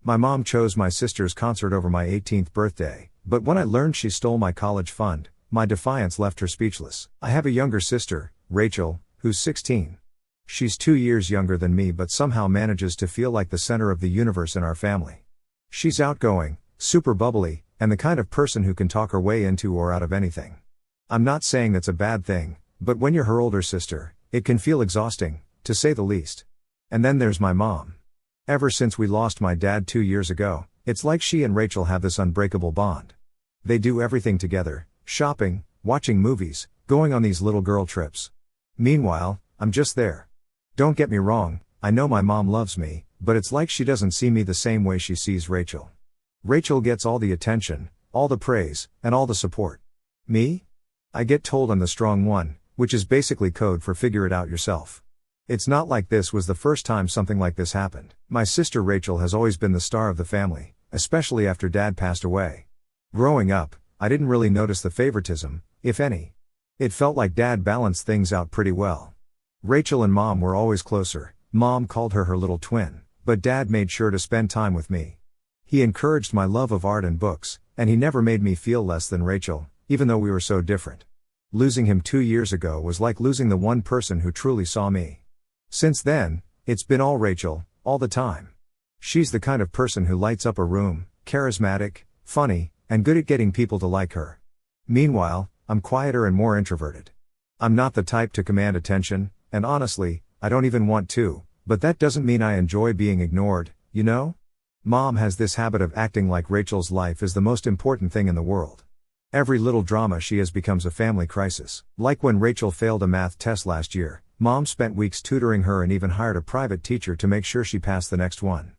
My mom chose my sister's concert over my 18th birthday, but when I learned she stole my college fund, my defiance left her speechless. I have a younger sister, Rachel, who's 16. She's 2 years younger than me but somehow manages to feel like the center of the universe in our family. She's outgoing, super bubbly, and the kind of person who can talk her way into or out of anything. I'm not saying that's a bad thing, but when you're her older sister, it can feel exhausting, to say the least. And then there's my mom. Ever since we lost my dad 2 years ago, it's like she and Rachel have this unbreakable bond. They do everything together, shopping, watching movies, going on these little girl trips. Meanwhile, I'm just there. Don't get me wrong, I know my mom loves me, but it's like she doesn't see me the same way she sees Rachel. Rachel gets all the attention, all the praise, and all the support. Me? I get told I'm the strong one, which is basically code for figure it out yourself. It's not like this was the first time something like this happened. My sister Rachel has always been the star of the family, especially after Dad passed away. Growing up, I didn't really notice the favoritism, if any. It felt like Dad balanced things out pretty well. Rachel and Mom were always closer. Mom called her her little twin, but Dad made sure to spend time with me. He encouraged my love of art and books, and he never made me feel less than Rachel, even though we were so different. Losing him 2 years ago was like losing the one person who truly saw me. Since then, it's been all Rachel, all the time. She's the kind of person who lights up a room, charismatic, funny, and good at getting people to like her. Meanwhile, I'm quieter and more introverted. I'm not the type to command attention, and honestly, I don't even want to, but that doesn't mean I enjoy being ignored, you know? Mom has this habit of acting like Rachel's life is the most important thing in the world. Every little drama she has becomes a family crisis. Like when Rachel failed a math test last year, Mom spent weeks tutoring her and even hired a private teacher to make sure she passed the next one.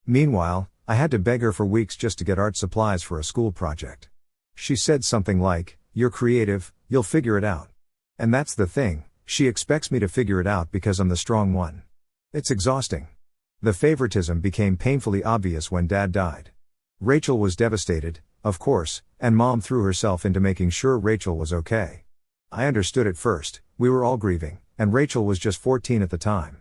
Meanwhile, I had to beg her for weeks just to get art supplies for a school project. She said something like, "You're creative, you'll figure it out." And that's the thing, she expects me to figure it out because I'm the strong one. It's exhausting. The favoritism became painfully obvious when Dad died. Rachel was devastated, of course, and Mom threw herself into making sure Rachel was okay. I understood at first, we were all grieving, and Rachel was just 14 at the time.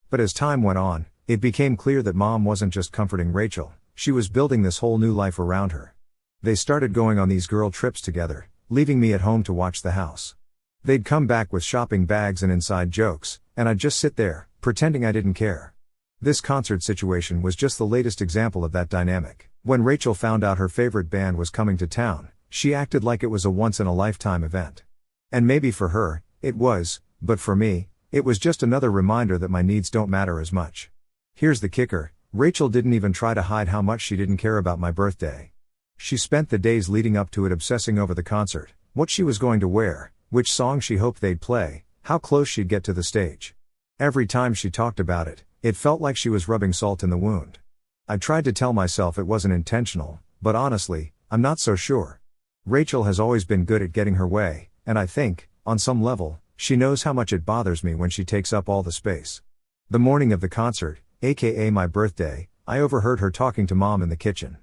But as time went on, it became clear that Mom wasn't just comforting Rachel, she was building this whole new life around her. They started going on these girl trips together, leaving me at home to watch the house. They'd come back with shopping bags and inside jokes, and I'd just sit there, pretending I didn't care. This concert situation was just the latest example of that dynamic. When Rachel found out her favorite band was coming to town, she acted like it was a once-in-a-lifetime event. And maybe for her, it was, but for me, it was just another reminder that my needs don't matter as much. Here's the kicker, Rachel didn't even try to hide how much she didn't care about my birthday. She spent the days leading up to it obsessing over the concert, what she was going to wear, which song she hoped they'd play, how close she'd get to the stage. Every time she talked about it, it felt like she was rubbing salt in the wound. I tried to tell myself it wasn't intentional, but honestly, I'm not so sure. Rachel has always been good at getting her way, and I think, on some level, she knows how much it bothers me when she takes up all the space. The morning of the concert, aka my birthday, I overheard her talking to Mom in the kitchen.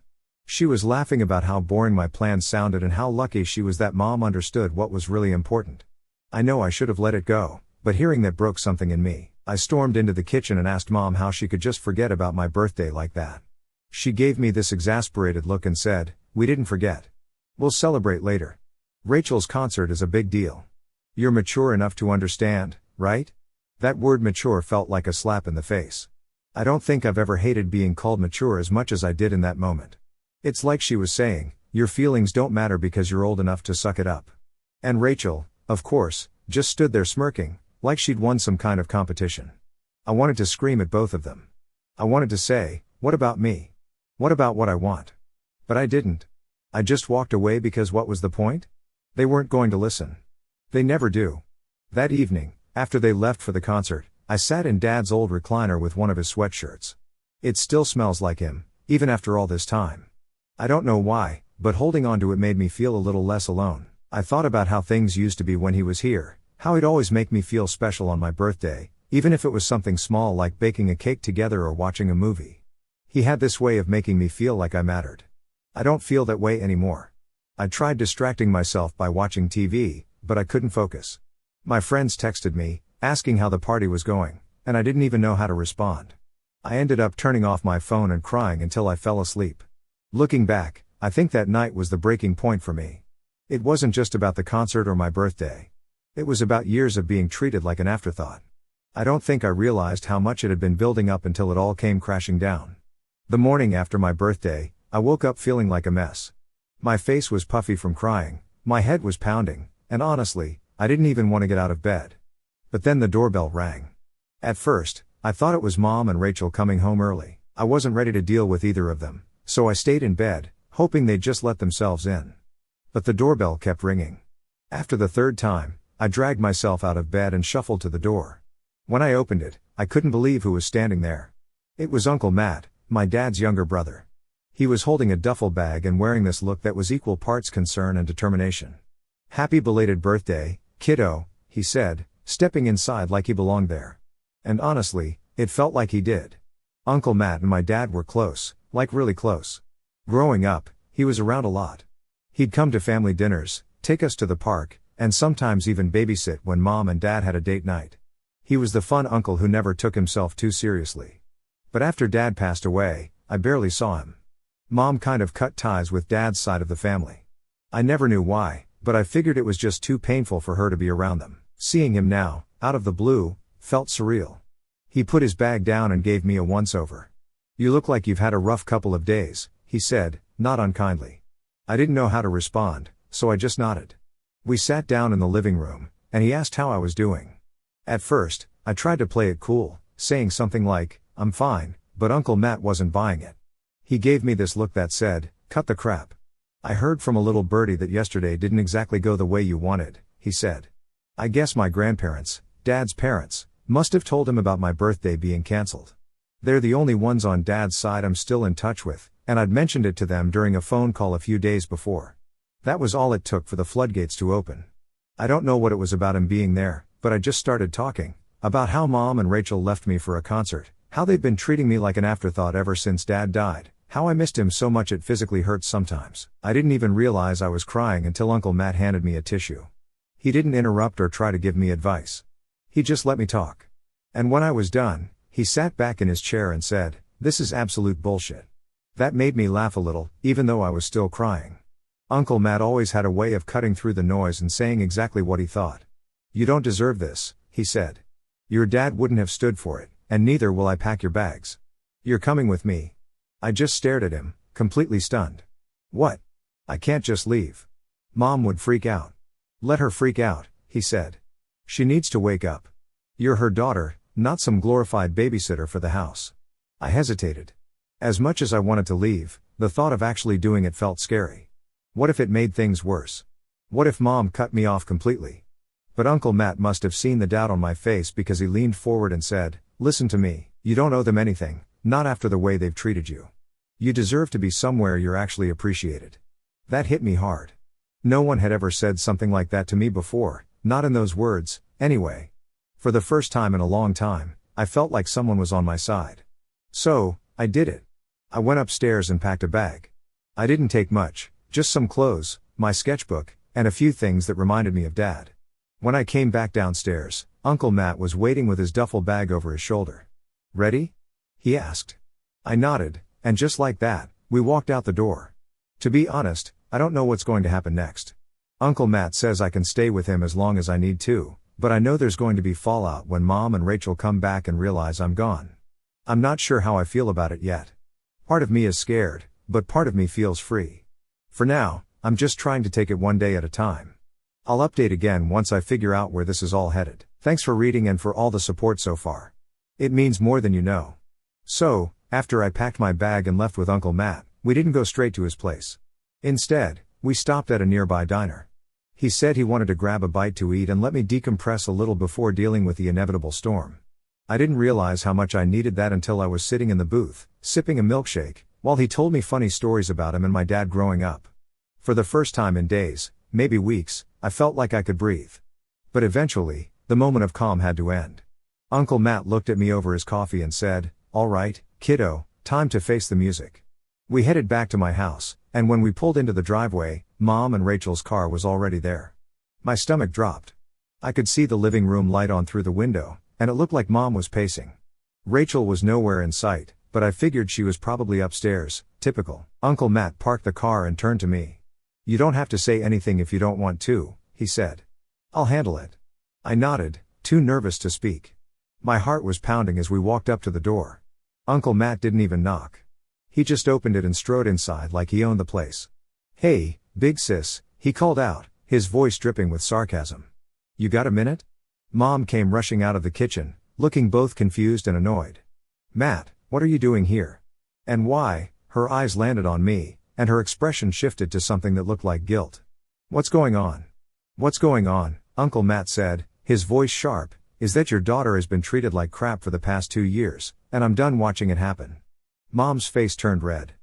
She was laughing about how boring my plans sounded and how lucky she was that Mom understood what was really important. I know I should have let it go, but hearing that broke something in me. I stormed into the kitchen and asked Mom how she could just forget about my birthday like that. She gave me this exasperated look and said, "We didn't forget. We'll celebrate later. Rachel's concert is a big deal. You're mature enough to understand, right?" That word mature felt like a slap in the face. I don't think I've ever hated being called mature as much as I did in that moment. It's like she was saying, your feelings don't matter because you're old enough to suck it up. And Rachel, of course, just stood there smirking, like she'd won some kind of competition. I wanted to scream at both of them. I wanted to say, what about me? What about what I want? But I didn't. I just walked away because what was the point? They weren't going to listen. They never do. That evening, after they left for the concert, I sat in Dad's old recliner with one of his sweatshirts. It still smells like him, even after all this time. I don't know why, but holding onto it made me feel a little less alone. I thought about how things used to be when he was here, how he'd always make me feel special on my birthday, even if it was something small like baking a cake together or watching a movie. He had this way of making me feel like I mattered. I don't feel that way anymore. I tried distracting myself by watching TV, but I couldn't focus. My friends texted me, asking how the party was going, and I didn't even know how to respond. I ended up turning off my phone and crying until I fell asleep. Looking back, I think that night was the breaking point for me. It wasn't just about the concert or my birthday. It was about years of being treated like an afterthought. I don't think I realized how much it had been building up until it all came crashing down. The morning after my birthday, I woke up feeling like a mess. My face was puffy from crying, my head was pounding, and honestly, I didn't even want to get out of bed. But then the doorbell rang. At first, I thought it was Mom and Rachel coming home early. I wasn't ready to deal with either of them, so I stayed in bed, hoping they'd just let themselves in. But the doorbell kept ringing. After the third time, I dragged myself out of bed and shuffled to the door. When I opened it, I couldn't believe who was standing there. It was Uncle Matt, my dad's younger brother. He was holding a duffel bag and wearing this look that was equal parts concern and determination. "Happy belated birthday, kiddo," he said, stepping inside like he belonged there. And honestly, it felt like he did. Uncle Matt and my dad were close, like really close. Growing up, he was around a lot. He'd come to family dinners, take us to the park, and sometimes even babysit when Mom and Dad had a date night. He was the fun uncle who never took himself too seriously. But after Dad passed away, I barely saw him. Mom kind of cut ties with Dad's side of the family. I never knew why, but I figured it was just too painful for her to be around them. Seeing him now, out of the blue, felt surreal. He put his bag down and gave me a once-over. "You look like you've had a rough couple of days," he said, not unkindly. I didn't know how to respond, so I just nodded. We sat down in the living room, and he asked how I was doing. At first, I tried to play it cool, saying something like, "I'm fine," but Uncle Matt wasn't buying it. He gave me this look that said, "Cut the crap. I heard from a little birdie that yesterday didn't exactly go the way you wanted," he said. I guess my grandparents, Dad's parents, must have told him about my birthday being cancelled. They're the only ones on Dad's side I'm still in touch with, and I'd mentioned it to them during a phone call a few days before. That was all it took for the floodgates to open. I don't know what it was about him being there, but I just started talking about how Mom and Rachel left me for a concert, how they'd been treating me like an afterthought ever since Dad died, how I missed him so much it physically hurts sometimes. I didn't even realize I was crying until Uncle Matt handed me a tissue. He didn't interrupt or try to give me advice. He just let me talk. And when I was done, he sat back in his chair and said, "This is absolute bullshit." That made me laugh a little, even though I was still crying. Uncle Matt always had a way of cutting through the noise and saying exactly what he thought. "You don't deserve this," he said. "Your dad wouldn't have stood for it, and neither will I pack your bags. You're coming with me." I just stared at him, completely stunned. "What? I can't just leave. Mom would freak out." "Let her freak out," he said. "She needs to wake up. You're her daughter, not some glorified babysitter for the house." I hesitated. As much as I wanted to leave, the thought of actually doing it felt scary. What if it made things worse? What if Mom cut me off completely? But Uncle Matt must have seen the doubt on my face because he leaned forward and said, "Listen to me, you don't owe them anything, not after the way they've treated you. You deserve to be somewhere you're actually appreciated." That hit me hard. No one had ever said something like that to me before, not in those words, anyway. For the first time in a long time, I felt like someone was on my side. So, I did it. I went upstairs and packed a bag. I didn't take much, just some clothes, my sketchbook, and a few things that reminded me of Dad. When I came back downstairs, Uncle Matt was waiting with his duffel bag over his shoulder. "Ready?" he asked. I nodded, and just like that, we walked out the door. To be honest, I don't know what's going to happen next. Uncle Matt says I can stay with him as long as I need to, but I know there's going to be fallout when Mom and Rachel come back and realize I'm gone. I'm not sure how I feel about it yet. Part of me is scared, but part of me feels free. For now, I'm just trying to take it one day at a time. I'll update again once I figure out where this is all headed. Thanks for reading and for all the support so far. It means more than you know. So, after I packed my bag and left with Uncle Matt, we didn't go straight to his place. Instead, we stopped at a nearby diner. He said he wanted to grab a bite to eat and let me decompress a little before dealing with the inevitable storm. I didn't realize how much I needed that until I was sitting in the booth, sipping a milkshake, while he told me funny stories about him and my dad growing up. For the first time in days, maybe weeks, I felt like I could breathe. But eventually, the moment of calm had to end. Uncle Matt looked at me over his coffee and said, "All right, kiddo, time to face the music." We headed back to my house, and when we pulled into the driveway, Mom and Rachel's car was already there. My stomach dropped. I could see the living room light on through the window, and it looked like Mom was pacing. Rachel was nowhere in sight, but I figured she was probably upstairs. Typical. Uncle Matt parked the car and turned to me. "You don't have to say anything if you don't want to," he said. "I'll handle it." I nodded, too nervous to speak. My heart was pounding as we walked up to the door. Uncle Matt didn't even knock. He just opened it and strode inside like he owned the place. "Hey, big sis," he called out, his voice dripping with sarcasm. "You got a minute?" Mom came rushing out of the kitchen, looking both confused and annoyed. "Matt, what are you doing here? And why?" Her eyes landed on me, and her expression shifted to something that looked like guilt. "What's going on?" "What's going on?" Uncle Matt said, his voice sharp, "is that your daughter has been treated like crap for the past 2 years, and I'm done watching it happen." Mom's face turned red.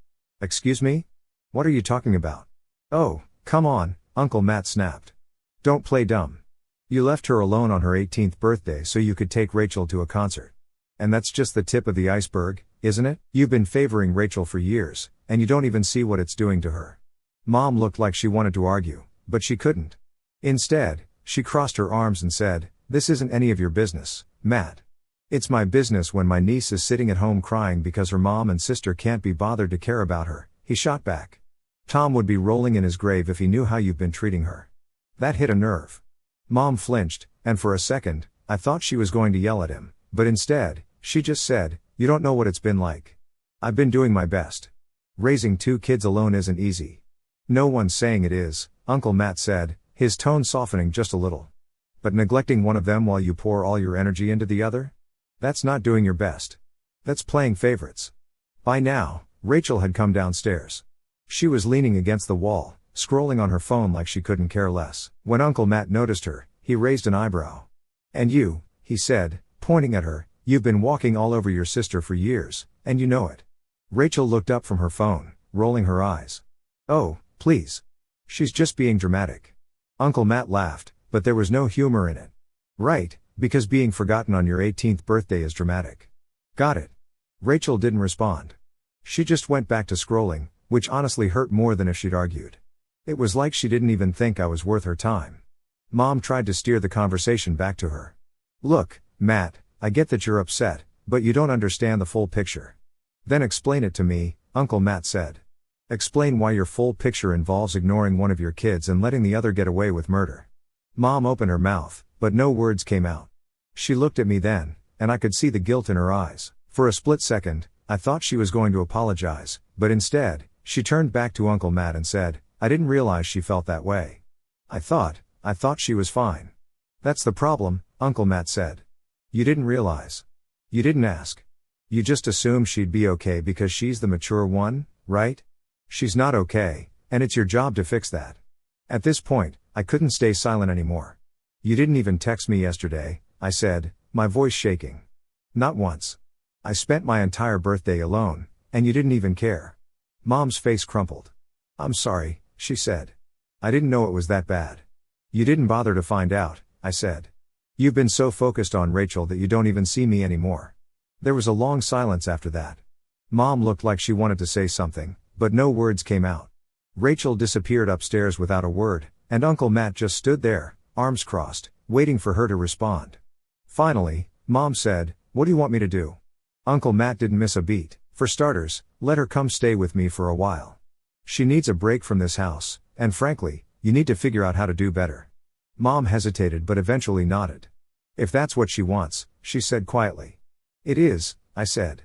"Excuse me? What are you talking about?" "Oh, come on," Uncle Matt snapped. "Don't play dumb. You left her alone on her 18th birthday so you could take Rachel to a concert. And that's just the tip of the iceberg, isn't it? You've been favoring Rachel for years, and you don't even see what it's doing to her." Mom looked like she wanted to argue, but she couldn't. Instead, she crossed her arms and said, "This isn't any of your business, Matt. It's my business when my niece is sitting at home crying because her mom and sister can't be bothered to care about her," he shot back. "Tom would be rolling in his grave if he knew how you've been treating her." That hit a nerve. Mom flinched, and for a second, I thought she was going to yell at him, but instead, she just said, "You don't know what it's been like. I've been doing my best. Raising 2 kids alone isn't easy." "No one's saying it is," Uncle Matt said, his tone softening just a little. "But neglecting one of them while you pour all your energy into the other? That's not doing your best. That's playing favorites." By now, Rachel had come downstairs. She was leaning against the wall, scrolling on her phone like she couldn't care less. When Uncle Matt noticed her, he raised an eyebrow. "And you," he said, pointing at her, "you've been walking all over your sister for years, and you know it." Rachel looked up from her phone, rolling her eyes. "Oh, please. She's just being dramatic." Uncle Matt laughed, but there was no humor in it. "Right, because being forgotten on your 18th birthday is dramatic." "Got it." Rachel didn't respond. She just went back to scrolling, which honestly hurt more than if she'd argued. It was like she didn't even think I was worth her time. Mom tried to steer the conversation back to her. "Look, Matt, I get that you're upset, but you don't understand the full picture." "Then explain it to me," Uncle Matt said. "Explain why your full picture involves ignoring one of your kids and letting the other get away with murder." Mom opened her mouth, but no words came out. She looked at me then, and I could see the guilt in her eyes. For a split second, I thought she was going to apologize, but instead, she turned back to Uncle Matt and said, "I didn't realize she felt that way. I thought she was fine." "That's the problem," Uncle Matt said. "You didn't realize. You didn't ask. You just assumed she'd be okay because she's the mature one, right? She's not okay, and it's your job to fix that." At this point, I couldn't stay silent anymore. "You didn't even text me yesterday," I said, my voice shaking. "Not once. I spent my entire birthday alone, and you didn't even care." Mom's face crumpled. "I'm sorry," she said. "I didn't know it was that bad." "You didn't bother to find out," I said. "You've been so focused on Rachel that you don't even see me anymore." There was a long silence after that. Mom looked like she wanted to say something, but no words came out. Rachel disappeared upstairs without a word, and Uncle Matt just stood there, arms crossed, waiting for her to respond. Finally, Mom said, "What do you want me to do?" Uncle Matt didn't miss a beat. "For starters, let her come stay with me for a while. She needs a break from this house, and frankly, you need to figure out how to do better." Mom hesitated but eventually nodded. "If that's what she wants," she said quietly. "It is," I said.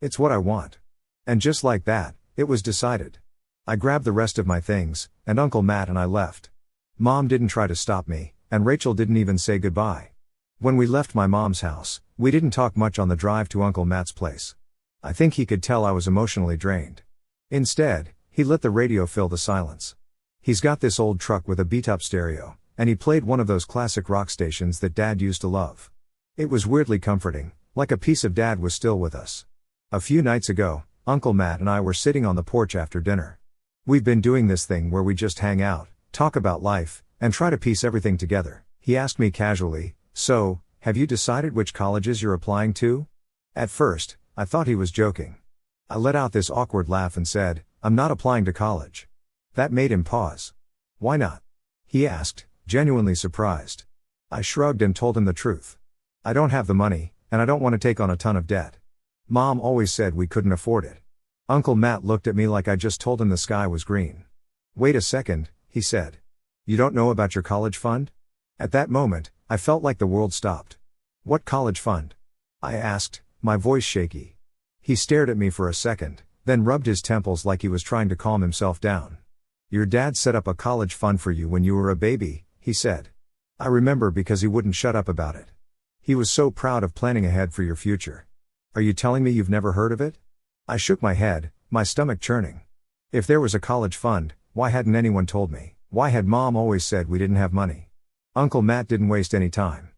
"It's what I want." And just like that, it was decided. I grabbed the rest of my things, and Uncle Matt and I left. Mom didn't try to stop me, and Rachel didn't even say goodbye. When we left my mom's house, we didn't talk much on the drive to Uncle Matt's place. I think he could tell I was emotionally drained. Instead, he let the radio fill the silence. He's got this old truck with a beat-up stereo, and he played one of those classic rock stations that Dad used to love. It was weirdly comforting, like a piece of Dad was still with us. A few nights ago, Uncle Matt and I were sitting on the porch after dinner. We've been doing this thing where we just hang out, talk about life, and try to piece everything together. He asked me casually, "So, have you decided which colleges you're applying to?" At first, I thought he was joking. I let out this awkward laugh and said, "I'm not applying to college." That made him pause. "Why not?" he asked, genuinely surprised. I shrugged and told him the truth. "I don't have the money, and I don't want to take on a ton of debt." Mom always said we couldn't afford it. Uncle Matt looked at me like I just told him the sky was green. Wait a second, he said. You don't know about your college fund? At that moment, I felt like the world stopped. What college fund? I asked, my voice shaky. He stared at me for a second, then rubbed his temples like he was trying to calm himself down. Your dad set up a college fund for you when you were a baby, he said. I remember because he wouldn't shut up about it. He was so proud of planning ahead for your future. Are you telling me you've never heard of it? I shook my head, my stomach churning. If there was a college fund, why hadn't anyone told me? Why had Mom always said we didn't have money? Uncle Matt didn't waste any time.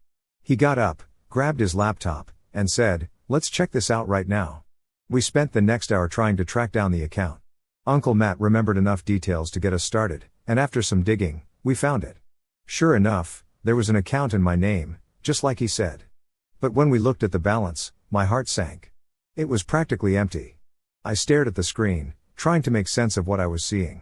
He got up, grabbed his laptop, and said, let's check this out right now. We spent the next hour trying to track down the account. Uncle Matt remembered enough details to get us started, and after some digging, we found it. Sure enough, there was an account in my name, just like he said. But when we looked at the balance, my heart sank. It was practically empty. I stared at the screen, trying to make sense of what I was seeing.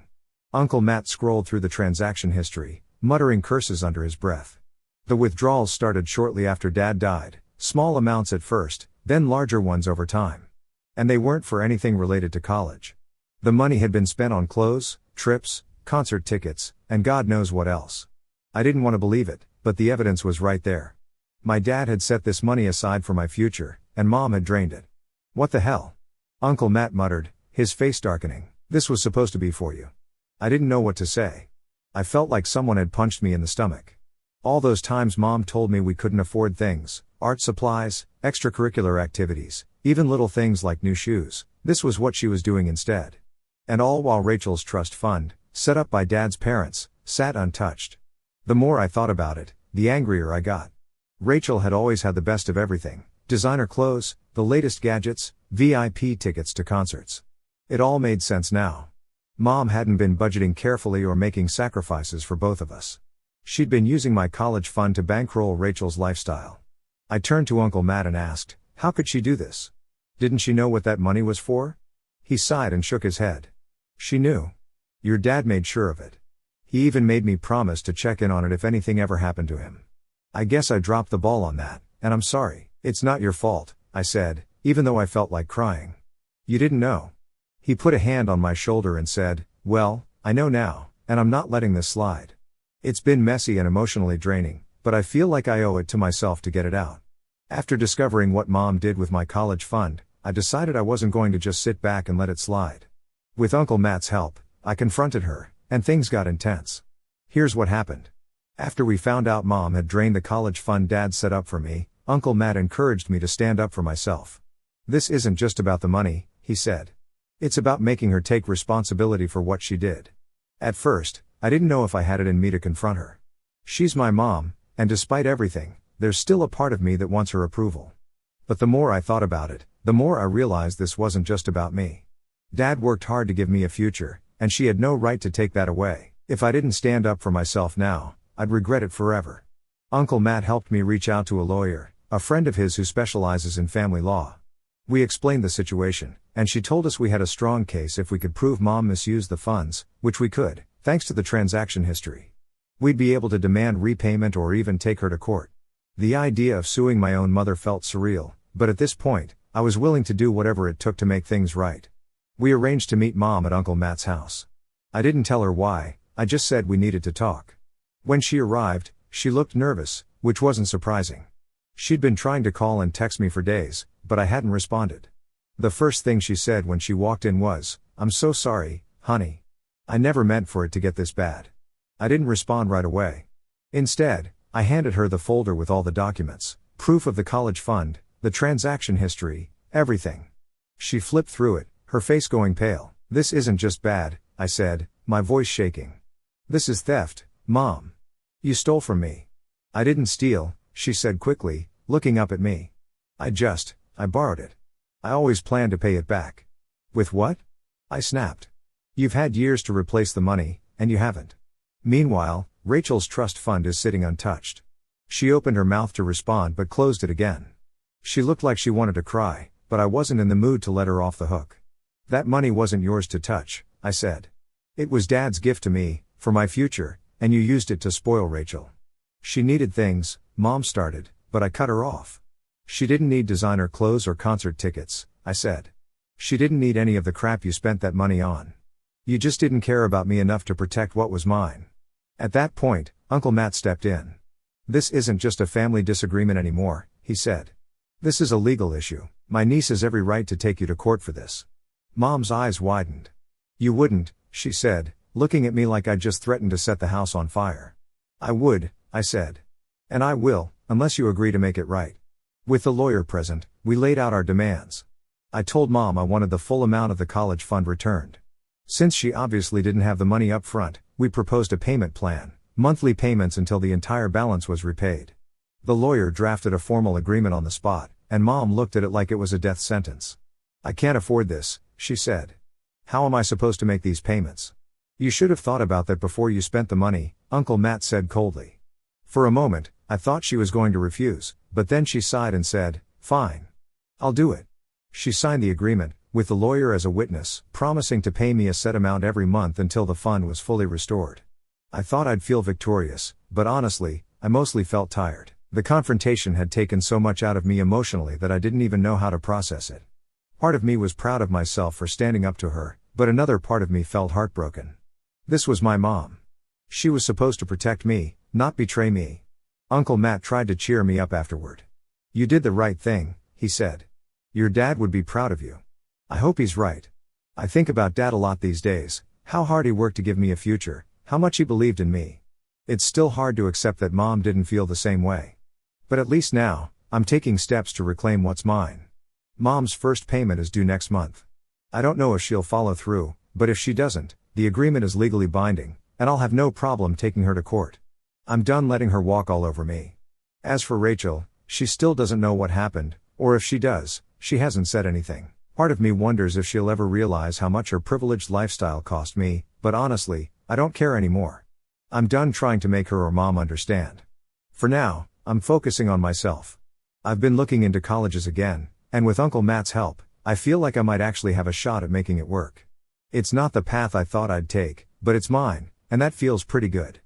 Uncle Matt scrolled through the transaction history, muttering curses under his breath. The withdrawals started shortly after Dad died, small amounts at first, then larger ones over time. And they weren't for anything related to college. The money had been spent on clothes, trips, concert tickets, and God knows what else. I didn't want to believe it, but the evidence was right there. My dad had set this money aside for my future, and Mom had drained it. What the hell? Uncle Matt muttered, his face darkening. This was supposed to be for you. I didn't know what to say. I felt like someone had punched me in the stomach. All those times Mom told me we couldn't afford things, art supplies, extracurricular activities, even little things like new shoes, this was what she was doing instead. And all while Rachel's trust fund, set up by Dad's parents, sat untouched. The more I thought about it, the angrier I got. Rachel had always had the best of everything, designer clothes, the latest gadgets, VIP tickets to concerts. It all made sense now. Mom hadn't been budgeting carefully or making sacrifices for both of us. She'd been using my college fund to bankroll Rachel's lifestyle. I turned to Uncle Matt and asked, how could she do this? Didn't she know what that money was for? He sighed and shook his head. She knew. Your dad made sure of it. He even made me promise to check in on it if anything ever happened to him. I guess I dropped the ball on that, and I'm sorry. It's not your fault, I said, even though I felt like crying. You didn't know. He put a hand on my shoulder and said, well, I know now, and I'm not letting this slide. It's been messy and emotionally draining, but I feel like I owe it to myself to get it out. After discovering what Mom did with my college fund, I decided I wasn't going to just sit back and let it slide. With Uncle Matt's help, I confronted her, and things got intense. Here's what happened. After we found out Mom had drained the college fund Dad set up for me, Uncle Matt encouraged me to stand up for myself. This isn't just about the money, he said. It's about making her take responsibility for what she did. At first, I didn't know if I had it in me to confront her. She's my mom, and despite everything, there's still a part of me that wants her approval. But the more I thought about it, the more I realized this wasn't just about me. Dad worked hard to give me a future, and she had no right to take that away. If I didn't stand up for myself now, I'd regret it forever. Uncle Matt helped me reach out to a lawyer, a friend of his who specializes in family law. We explained the situation, and she told us we had a strong case if we could prove Mom misused the funds, which we could, thanks to the transaction history. We'd be able to demand repayment or even take her to court. The idea of suing my own mother felt surreal, but at this point, I was willing to do whatever it took to make things right. We arranged to meet Mom at Uncle Matt's house. I didn't tell her why, I just said we needed to talk. When she arrived, she looked nervous, which wasn't surprising. She'd been trying to call and text me for days, but I hadn't responded. The first thing she said when she walked in was, "I'm so sorry, honey. I never meant for it to get this bad." I didn't respond right away. Instead, I handed her the folder with all the documents, proof of the college fund, the transaction history, everything. She flipped through it, her face going pale. "This isn't just bad," I said, my voice shaking. "This is theft, Mom. You stole from me." "I didn't steal," she said quickly, looking up at me. I borrowed it. I always planned to pay it back." "With what?" I snapped. "You've had years to replace the money, and you haven't. Meanwhile, Rachel's trust fund is sitting untouched." She opened her mouth to respond but closed it again. She looked like she wanted to cry, but I wasn't in the mood to let her off the hook. "That money wasn't yours to touch," I said. "It was Dad's gift to me, for my future, and you used it to spoil Rachel. She needed things," Mom started, but I cut her off. "She didn't need designer clothes or concert tickets," I said. She didn't need any of the crap you spent that money on. You just didn't care about me enough to protect what was mine. At that point, Uncle Matt stepped in. This isn't just a family disagreement anymore, he said. This is a legal issue. My niece has every right to take you to court for this. Mom's eyes widened. You wouldn't, she said, looking at me like I'd just threatened to set the house on fire. I would, I said. And I will, unless you agree to make it right. With the lawyer present, we laid out our demands. I told Mom I wanted the full amount of the college fund returned. Since she obviously didn't have the money up front, we proposed a payment plan, monthly payments until the entire balance was repaid. The lawyer drafted a formal agreement on the spot, and Mom looked at it like it was a death sentence. I can't afford this, she said. How am I supposed to make these payments? You should have thought about that before you spent the money, Uncle Matt said coldly. For a moment, I thought she was going to refuse, but then she sighed and said, fine. I'll do it. She signed the agreement, with the lawyer as a witness, promising to pay me a set amount every month until the fund was fully restored. I thought I'd feel victorious, but honestly, I mostly felt tired. The confrontation had taken so much out of me emotionally that I didn't even know how to process it. Part of me was proud of myself for standing up to her, but another part of me felt heartbroken. This was my mom. She was supposed to protect me, not betray me. Uncle Matt tried to cheer me up afterward. You did the right thing, he said. Your dad would be proud of you. I hope he's right. I think about Dad a lot these days, how hard he worked to give me a future, how much he believed in me. It's still hard to accept that Mom didn't feel the same way. But at least now, I'm taking steps to reclaim what's mine. Mom's first payment is due next month. I don't know if she'll follow through, but if she doesn't, the agreement is legally binding, and I'll have no problem taking her to court. I'm done letting her walk all over me. As for Rachel, she still doesn't know what happened, or if she does, she hasn't said anything. Part of me wonders if she'll ever realize how much her privileged lifestyle cost me, but honestly, I don't care anymore. I'm done trying to make her or Mom understand. For now, I'm focusing on myself. I've been looking into colleges again, and with Uncle Matt's help, I feel like I might actually have a shot at making it work. It's not the path I thought I'd take, but it's mine, and that feels pretty good.